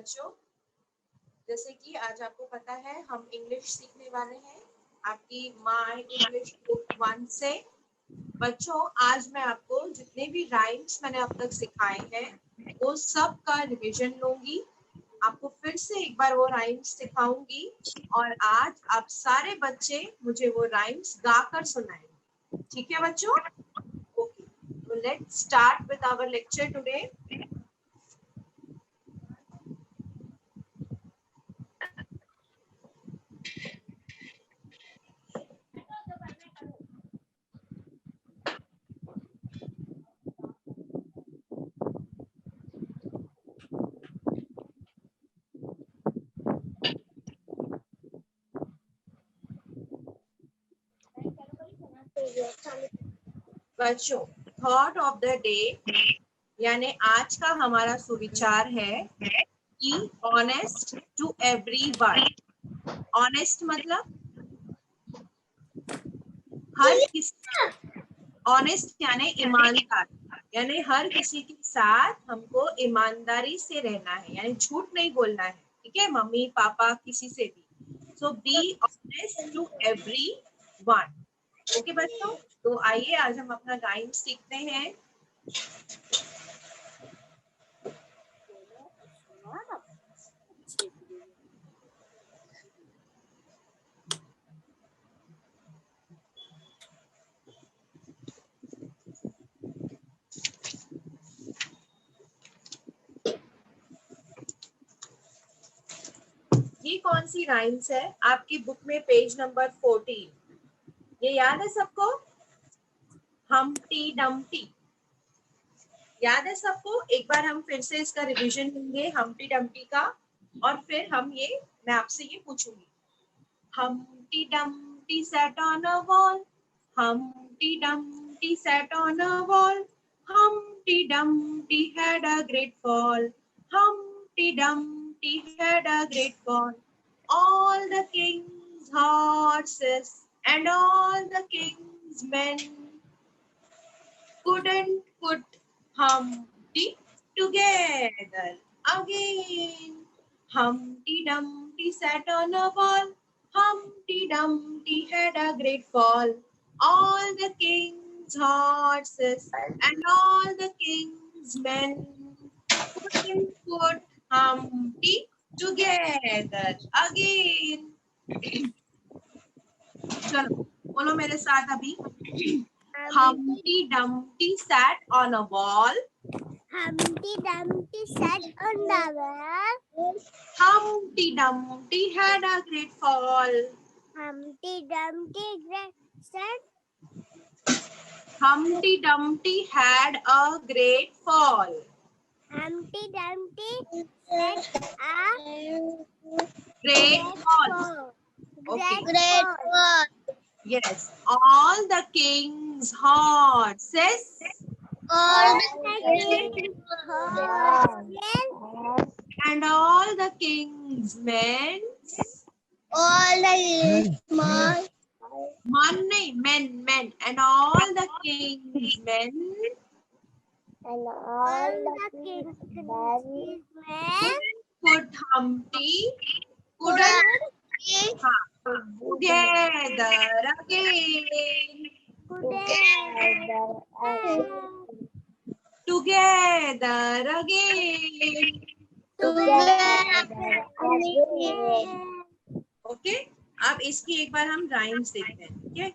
बच्चों, जैसे कि आज आपको पता है हम इंग्लिश सीखने वाले हैं आपकी माय इंग्लिश बुक 1 से। बच्चों, आज मैं आपको जितने भी राइम्स मैंने अब तक सिखाए हैं वो सब का रिवीजन लूंगी। आपको फिर से एक बार वो राइम्स सिखाऊंगी और आज आप सारे बच्चे मुझे वो राइम्स गाकर सुनाएंगे। ठीक है बच्चों? ओके, तो let's start with our lecture today. बच्चों, थॉट ऑफ द डे यानी आज का हमारा सुविचार है कि ऑनेस्ट टू एवरीवन। ऑनेस्ट मतलब हर किसी, ऑनेस्ट यानी ईमानदार, यानी हर किसी के साथ हमको ईमानदारी से रहना है, यानी झूठ नहीं बोलना है। ठीक है, मम्मी पापा किसी से भी। So be honest to everyone. Okay बच्चों, तो आइए आज हम अपना राइम सीखते हैं। ये कौन सी राइम्स है? आपकी बुक में पेज नंबर 14। ये याद है सबको? हम्टी डम्टी याद है सबको? एक बार हम फिर से इसका रिवीजन लेंगे हम्टी डम्टी का, और फिर मैं आपसे ये पूछूंगी। Humpty Dumpty sat on a wall, Humpty Dumpty sat on a wall, Humpty Dumpty had a great fall, Humpty Dumpty had a great fall. All the king's horses and all the king's men couldn't put Humpty together again. Humpty Dumpty sat on a wall, Humpty Dumpty had a great fall. All the king's horses and all the king's men couldn't put Humpty together again. चलो बोलो मेरे साथ अभी। Humpty Dumpty sat on a wall. Humpty Dumpty sat on the wall. Humpty Dumpty had a great fall. Humpty Dumpty sat. Humpty Dumpty had a great fall. Humpty Dumpty sat a Great fall. Okay. great fall. Yes. All the king's horses. All the king's horses. And all the king's men. All the king's Men. And all the king's men. and all the king's men Put Humpty. Couldn't. Together again. Together again. Okay, अब इसकी एक बार हम rhymes देखते हैं। ठीक है,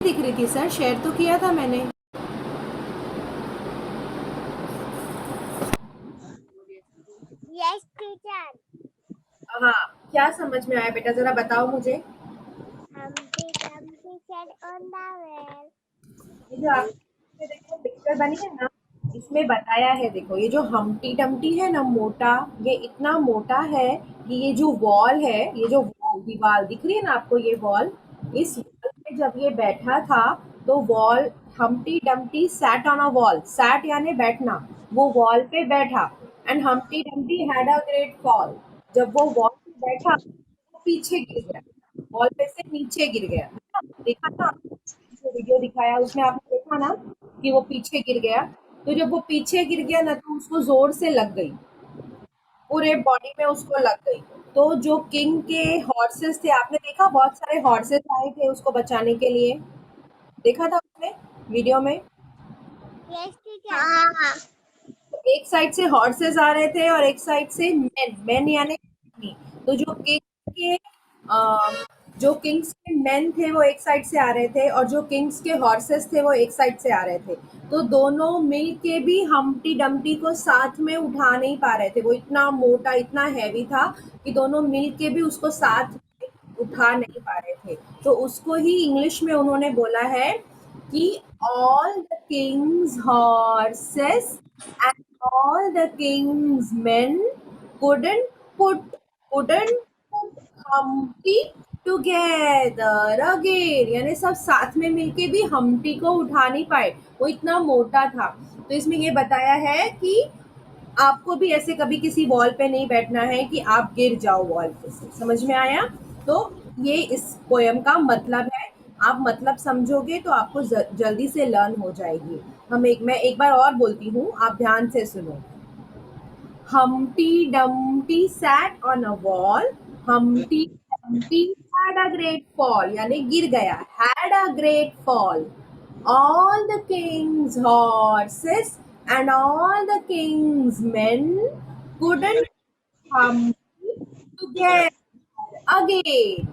दिख रही थी सर, शेयर तो किया था मैंने। Yes, teacher. हाँ, क्या समझ में आया बेटा, जरा बताओ मुझे। Humpty Dumpty sat on the wall. ये जो आपने देखो पिक्चर बनी है ना, इसमें बताया है, देखो ये जो हम्टी डम्टी है ना, मोटा, ये इतना मोटा है कि ये जो वॉल है, ये जो दीवार दिख रही है ना आपको, ये वॉल, इस वॉल पे जब ये बैठा था तो wall, Humpty Dumpty sat on a wall, sat यानी बैठना, वो वॉल पे बैठा, and Humpty Dumpty had a great fall, जब वो वॉल पे बैठा वो पीछे गिर गया, वॉल पे से नीचे गिर गया, है ना? देखा था जो वीडियो दिखाया उसमें, आपने देखा ना कि वो पीछे गिर गया। तो जब वो पीछे गिर गया ना तो उसको जोर से लग गई, पूरे बॉडी में उसको लग गई। तो जो किंग के हॉर्सेस थे, आपने देखा बहुत सारे हॉर्सेस आए थे उसको बचाने के लिए, देखा था आपने वीडियो में? Yes teacher. तो एक साइड से हॉर्सेस आ रहे थे और एक साइड से मेन, मेन यानी आदमी। तो के अ, जो किंग्स के मेन थे वो एक साइड से आ रहे थे और जो किंग्स के हॉर्सेस थे वो एक साइड से आ रहे थे। तो दोनों मिल के भी हम्टी डम्टी को साथ में उठा नहीं पा रहे थे, वो इतना मोटा इतना हैवी था कि दोनों मिल के भी उसको साथ में उठा नहीं पा रहे थे। तो उसको ही इंग्लिश में उन्होंने बोला है कि all the Kings horses and all the king's men couldn't put couldn't put Humpty together again, यानी सब साथ में मिलके भी हम्टी को उठा नहीं पाए, वो इतना मोटा था। तो इसमें ये बताया है कि आपको भी ऐसे कभी किसी वॉल पे नहीं बैठना है कि आप गिर जाओ वॉल पे से, समझ में आया? तो ये इस पोयम का मतलब है, आप मतलब समझोगे तो आपको जल्दी से लर्न हो जाएगी। मैं एक बार और बोलती हूँ, आप ध्यान से सुनो। Humpty Dumpty sat on a wall. Humpty Dumpty had a great fall, यानी गिर गया, had a great fall. All the king's horses and all the king's men couldn't Humpty together again.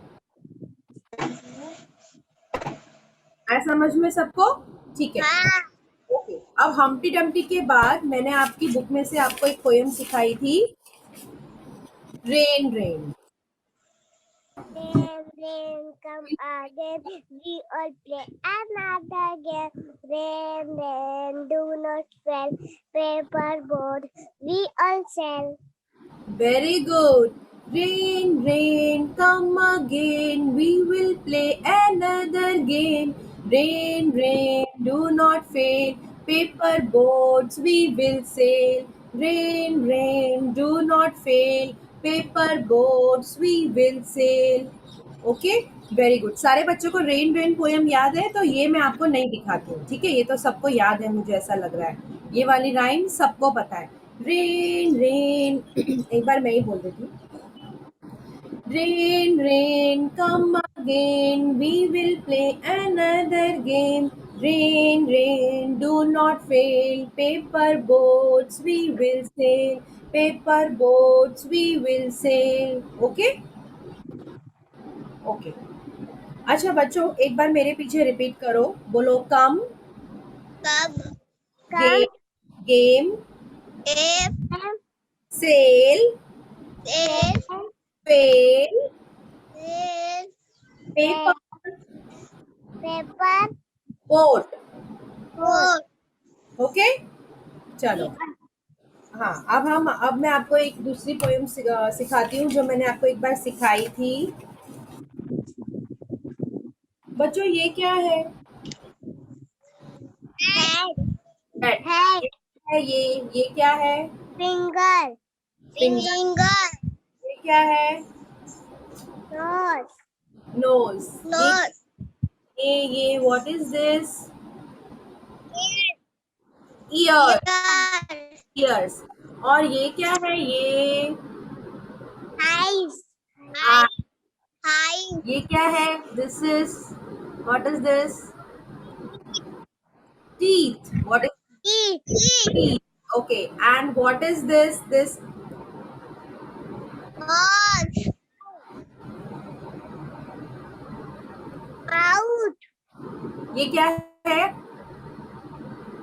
आया समझ में सबको? ठीक है। हाँ। ओके, अब हम्टी डम्टी के बाद मैंने आपकी बुक में से आपको एक पोयम सिखाई थी, rain rain. Rain, come again. We all play another game. Rain, do not fail. Paper board, we all sell. Very good. Rain, rain, come again. We will play another game. Rain, rain, do not fail. Paper boats we will sail. Rain, rain, do not fail. Paper boats we will sail. Okay, very good. सारे बच्चों को rain rain poem याद है? तो ये मैं आपको नहीं दिखाती हूँ, ठीक है? ये तो सबको याद है, मुझे ऐसा लग रहा है ये वाली राइम सबको पता है। रेन रेन एक बार मैं ही बोल देती हूँ। Rain, rain, come again. We will play another game. Rain, rain, do not fail. Paper boats we will sail. Paper boats we will sail. Okay? Okay. अच्छा बच्चों, एक बार मेरे पीछे रिपीट करो, बोलो come, Come, game, game, come, sail, sail, fail, sail, paper, paper, boat. boat. Okay, चलो। हाँ, अब मैं आपको एक दूसरी पोयम सिखाती हूँ जो मैंने आपको एक बार सिखाई थी। बच्चों ये क्या है? Head, Head. head, ये क्या है? finger, finger, ये क्या है? nose, nose. nose, ये what is this? ear, ear, ears. और ये क्या है? ये eyes, आई। eyes, ये क्या है? This is, what is this? Teeth. What is teeth, teeth? Okay, and what is this? This nose, mouth, ये क्या है?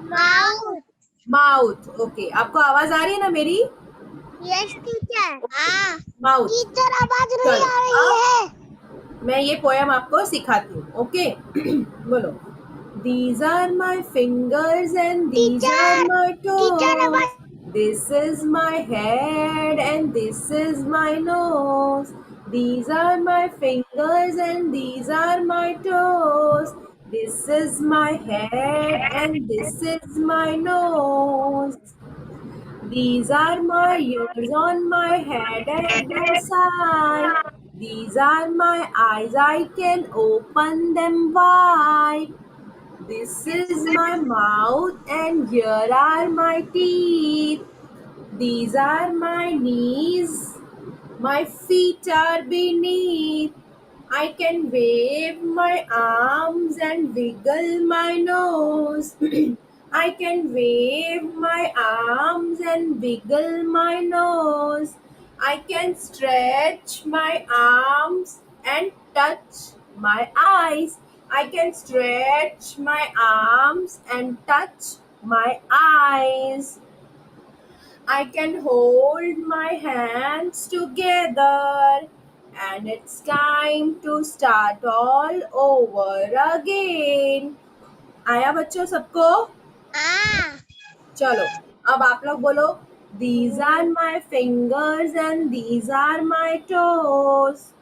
mouth. माउथ। ओके, आपको आवाज आ रही है ना मेरी? Yes, teacher. हाँ. माउथ। Teacher आवाज नहीं चलो, आ रही है. मैं ये पोयम आपको सिखाती हूँ। ओके बोलो, These are my fingers and these are my toes. This is my head and this is my nose. These are my fingers and these are my toes. This is my head and this is my nose. These are my ears on my head at the side. These are my eyes, I can open them wide. This is my mouth and here are my teeth. These are my knees, my feet are beneath. I can wave my arms and wiggle my nose. I can wave my arms and wiggle my nose. I can stretch my arms and touch my eyes. I can stretch my arms and touch my eyes. I can hold my hands together and it's time to start all over again. आया बच्चों सबको? चलो अब आप लोग बोलो These are my fingers and these are my toes.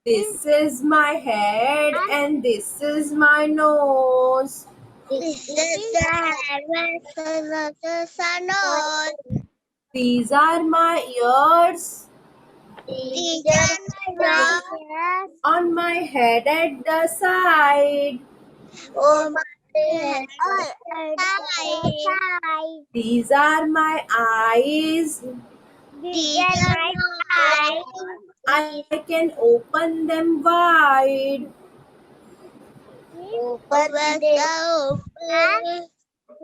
This is my head and this is my nose. These are my ears on my head at the side. These are my eyes. I can open them wide.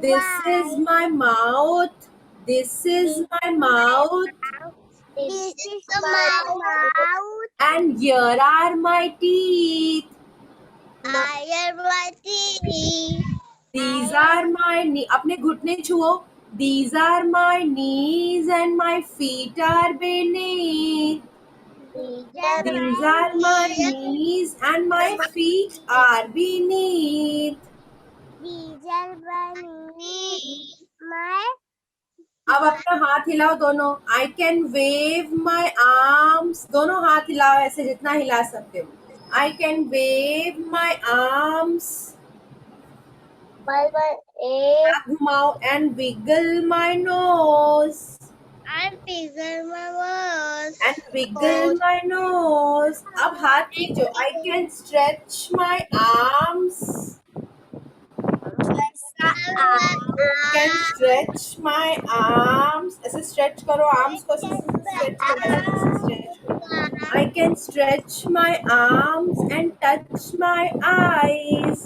This is my mouth. This is my mouth. And here are my teeth. These are my knees. अपने घुटने छुओ. These are my knees and my feet are beneath. These are my knees and my feet are beneath. अब अपना हाथ हिलाओ दोनों. I can wave my arms. दोनों हाथ हिलाओ ऐसे जितना हिला सकते हो. I can wave my arms. हाथ घुमाओ and wiggle my nose. And wiggle my nose. अब हाथ खींचो. I can stretch my arms. Can stretch my arms. ऐसे stretch करो arms को. Stretch करो. ऐसे stretch करो. I can stretch my arms and touch my eyes.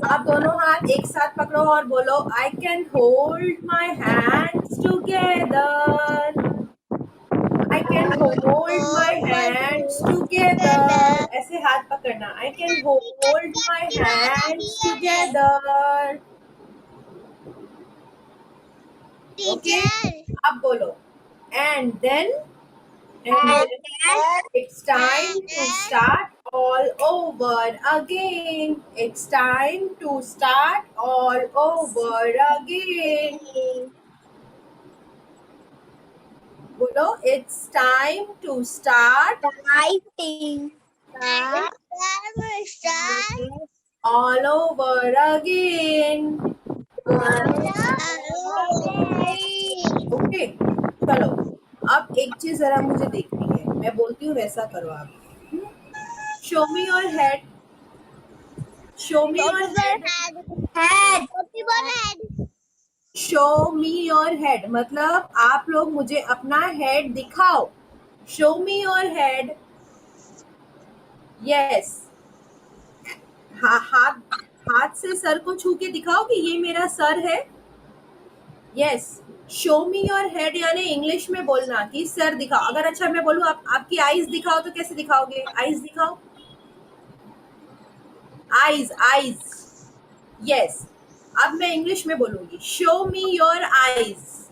अब दोनों हाथ एक साथ पकड़ो और बोलो I can hold my hands together. I can hold my hands together. ऐसे हाथ पकड़ना. I can hold my hands together. Okay. अब बोलो. And then it's time to start all over again. It's time to start all over again. बोलो it's time to start all over again. Okay. चलो अब एक चीज जरा मुझे देखनी है. मैं बोलती हूँ वैसा करो आप. Show me your head. Show me your head. Show me your head. मतलब आप लोग मुझे अपना head दिखाओ. Show me your head. Yes. हाथ से सर को छू के दिखाओ कि ये मेरा सर है. Yes. Show me your head यानी इंग्लिश में बोलना कि सर दिखाओ. अगर अच्छा मैं बोलूँ आपकी आईज दिखाओ तो कैसे दिखाओगे? आईज दिखाओ. आईज. Yes. अब मैं इंग्लिश में बोलूंगी. Show me your eyes.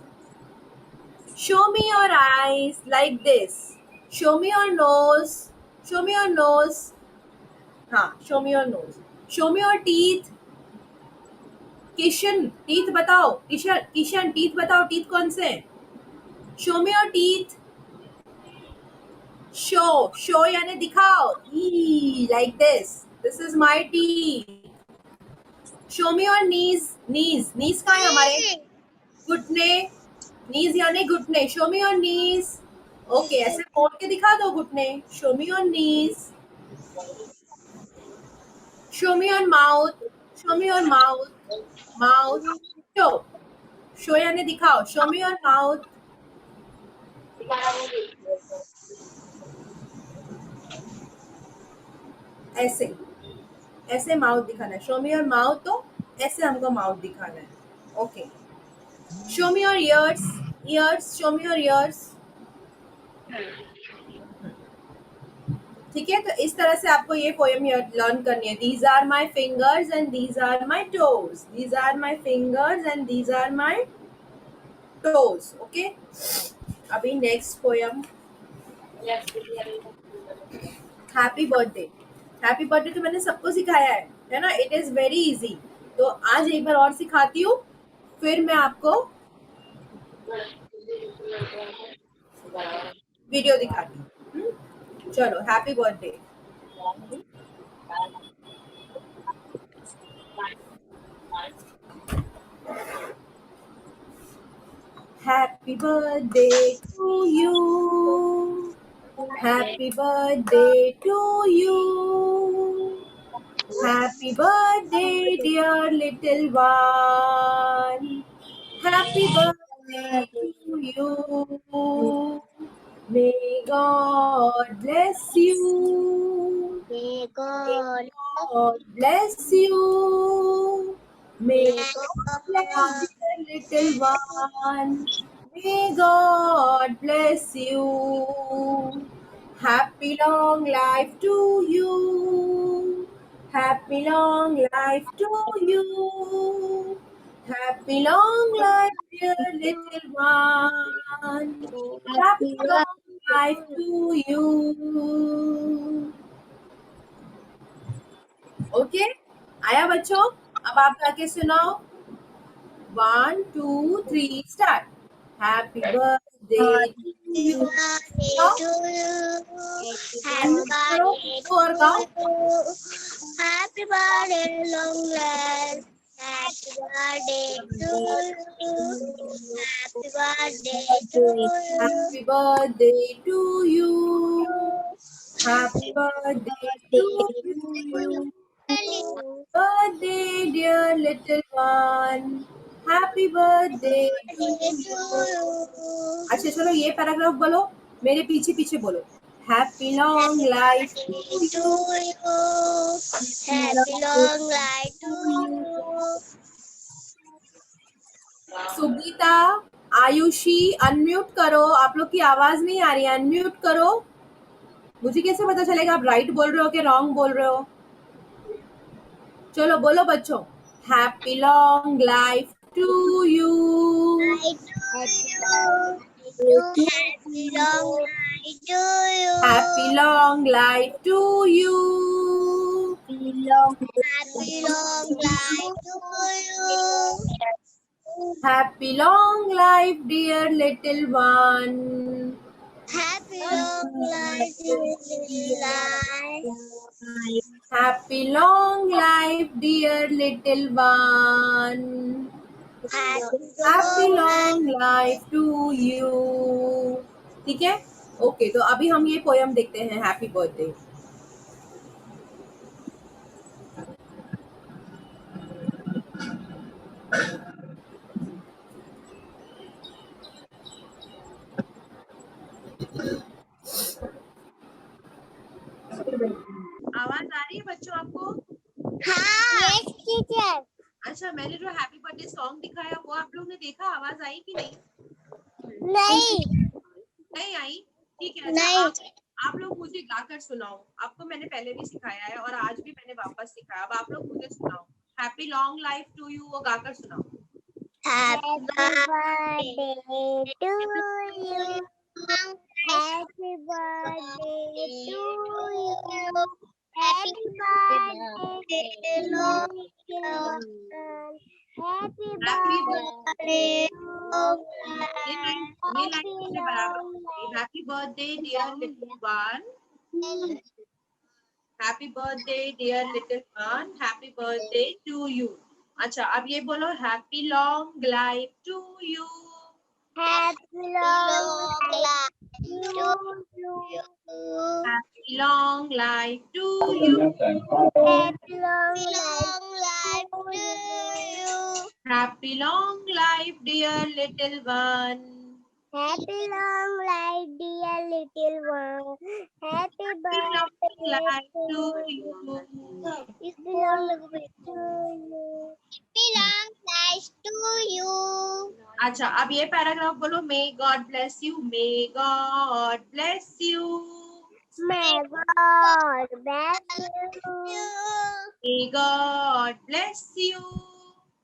Show me your eyes like this. Show me your nose. Show me your nose. हाँ, show me your nose. Show me your teeth. Kishan teeth बताओ, Kishan Kishan teeth बताओ, teeth कौन से हैं? Show me your teeth, show show यानी दिखाओ, like this is my teeth. Show me your knees, knees knees कहाँ है हमारे? घुटने, नीज यानी घुटने, show me your knees. Okay, ऐसे मोड़ के दिखा दो घुटने, show me your knees. Show me your mouth, show me your mouth, mouth, show show यानी दिखाओ, शो मी योर माउथ। ऐसे ऐसे माउथ दिखाना है, शो मी योर माउथ, तो ऐसे हमको माउथ दिखाना है। Okay, show me your ears, years, show me your ears. ठीक है, तो इस तरह से आपको ये पोएम लर्न करनी है। These are my fingers and these are my toes, these are my fingers and these are my toes. Okay, अभी next poem, happy birthday. Happy birthday तो मैंने सबको सिखाया है ना, इट इज वेरी इजी। तो आज एक बार और सिखाती हूँ, फिर मैं आपको वीडियो दिखाती हूँ। चलो, happy birthday. Happy birthday to you. Happy birthday to you. Happy birthday, dear little one. Happy birthday to you. May God bless you. May May God God bless you. May God bless dear little one. May God bless you. Happy long life to you. Happy long life to you. Happy long life, dear little one. Happy long life to you. Okay, आया बच्चों? अब आप गा के सुनाओ। 1 2 3 start. Happy birthday to you. to you. Happy करो और गाओ। birthday to you. Happy birthday, long life. Happy birthday to you. Happy birthday to you. Happy birthday to you. Happy birthday to you. Birthday dear little one. Happy birthday to you. अच्छा चलो, ये paragraph बोलो, मेरे पीछे पीछे बोलो। Happy long life to To you. you. Happy long life to you. Sugita, Ayushi, unmute करो, आप लोग की आवाज नहीं आ रही है, अनम्यूट करो। मुझे कैसे पता चलेगा आप राइट बोल रहे हो कि रॉन्ग बोल रहे हो? चलो बोलो बच्चों, happy long life to you. I to you. Happy long life to you. Happy long life to you. Happy long life to you. Happy long life dear little one. Happy long life to life. Happy long life dear little one. Happy happy long long life to you. ठीक है, okay, तो अभी हम ये poem देखते हैं, happy birthday. आवाज आ रही है बच्चों आपको? Yes, teacher. अच्छा, मैंने जो हैप्पी बर्थडे सॉन्ग दिखाया वो आप लोगों ने देखा, आवाज आई कि नहीं? नहीं नहीं आई? ठीक है, अच्छा नहीं आप लोग मुझे गाकर सुनाओ। आपको मैंने पहले भी सिखाया है और आज भी मैंने वापस सिखाया, अब आप लोग मुझे सुनाओ। Happy long life to you वो गाकर सुनाओ। Happy birthday to you. Happy birthday to you. Happy birthday, long life. Happy Happy birthday ये लाइन तुमने बराबर की। Happy birthday dear little one, happy birthday dear little one, happy birthday to you. अच्छा अब ये बोलो happy long life to you. Happy long life to you. Happy long life to you. Happy long life to you. Happy long life dear little one. Happy long life, dear little one. Happy happy long birthday life to to you. You. Happy long life to you. अच्छा अब ये paragraph बोलो may God bless you, may God bless you, May God bless you. May God bless you,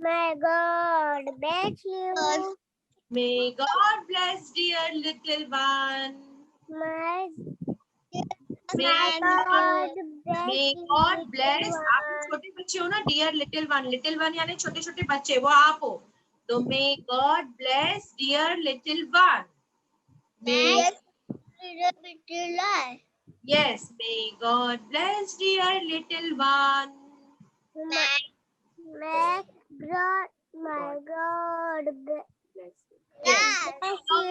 May God bless you. May God bless dear little one, May may God bless. आप छोटे बच्चे हो ना, dear little one यानी छोटे छोटे बच्चे, वो आप हो, तो may God bless dear little one. Yes, may God bless dear little one. My God bless Yes. you.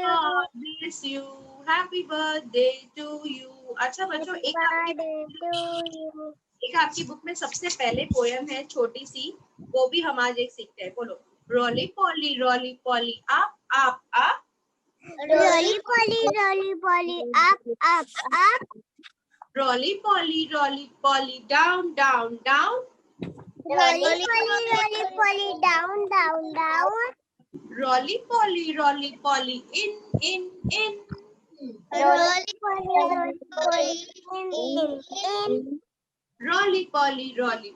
God bless you. Happy birthday to you. अच्छा बच्चों, Happy birthday to you. एक आपकी बुक में सबसे पहले पोयम है छोटी सी, वो भी हम आज एक सीखते हैं। बोलो rolly polly up up up. Rolly polly, up, up, up. Rolly polly down down down. Rolly polly, down, down, down. Rolly polly in in in. Rolly polly, in. Rolly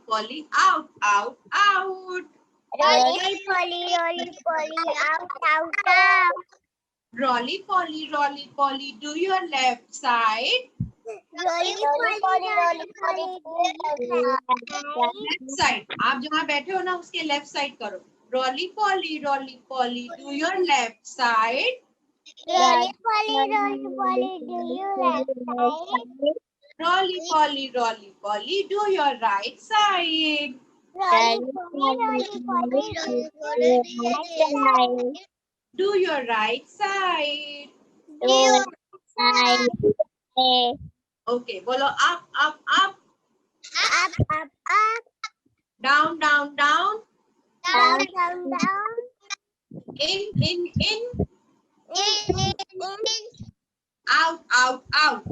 polly out out out. Rolly polly, out, out, out. Rolly poly, do your left side. Rolly polly, Left side. आप जहाँ बैठे हो ना उसके left side करो। Rolly poly, do your left side. Rolly polly, do you left side? Rolly poly, do your right side. Rolly polly, Do your right side. Okay, बोलो up, up, up. up, up, up. Down, down, down. Down, down, down. In. In. Out, out, out.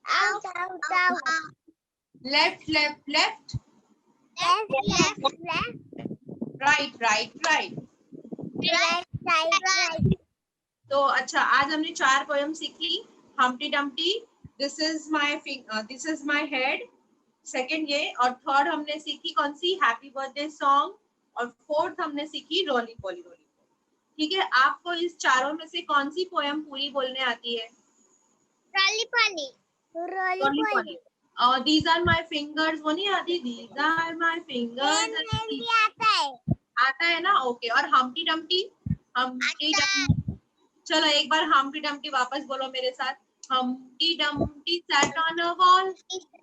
Out, out, out. Left, left, left. Left. Right, right, right. Right. तो अच्छा आज हमने 4 poem सीखी। Humpty Dumpty, this is my head, second ये, और third हमने सीखी कौन सी, हैप्पी बर्थडे सॉन्ग, और फोर्थ हमने सीखी रोली पॉली। ठीक है, आपको इस चारों में से कौन सी पोयम पूरी बोलने आती है? रोली पॉली। और दीज आर माय फिंगर्स वो नहीं आती? दीज आर माय फिंगर्स आता है ना? ओके। और हम्प्टी डम्प्टी चलो एक बार हम्प्टी डम्प्टी वापस बोलो मेरे साथ। Humpty Dumpty sat on a wall.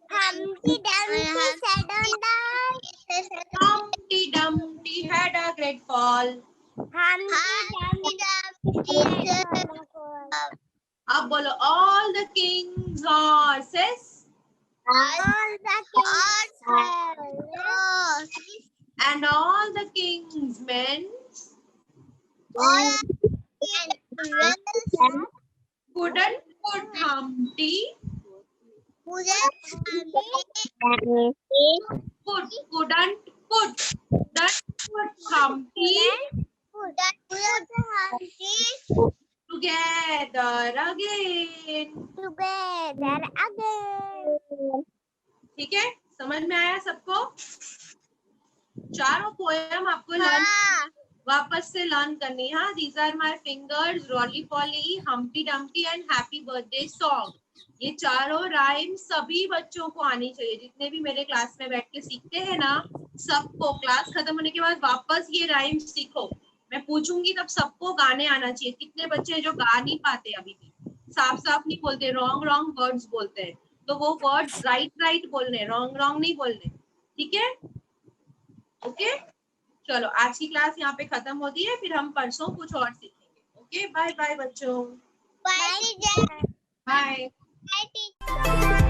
Humpty Dumpty sat on the Humpty Dumpty had a great fall. Humpty Dumpty sat on the wall. अब बोलो all the king's horses All the king's horses and all the king's men couldn't put Humpty couldn't put Humpty together again. ठीक है, समझ में आया सबको? चारों poem आपको वापस से लर्न करनी है। हाँ, these are my fingers, Roly Poly, Humpty Dumpty and happy birthday song. ये चारों राइम सभी बच्चों को आनी चाहिए, जितने भी मेरे क्लास में बैठ के सीखते हैं ना, सबको क्लास खत्म होने के बाद वापस ये राइम सीखो। मैं पूछूंगी तब सबको गाने आना चाहिए। कितने बच्चे हैं जो गा नहीं पाते अभी भी, साफ साफ नहीं बोलते, रॉन्ग रॉन्ग वर्ड्स बोलते हैं, तो वो वर्ड्स राइट राइट बोलने, रॉन्ग रॉन्ग नहीं बोलने, ठीक है? ओके, चलो आज की क्लास यहाँ पे खत्म होती है, फिर हम परसों कुछ और सीखेंगे। ओके, बाय बाय बच्चों। Bye, teacher. Bye. Bye, teacher.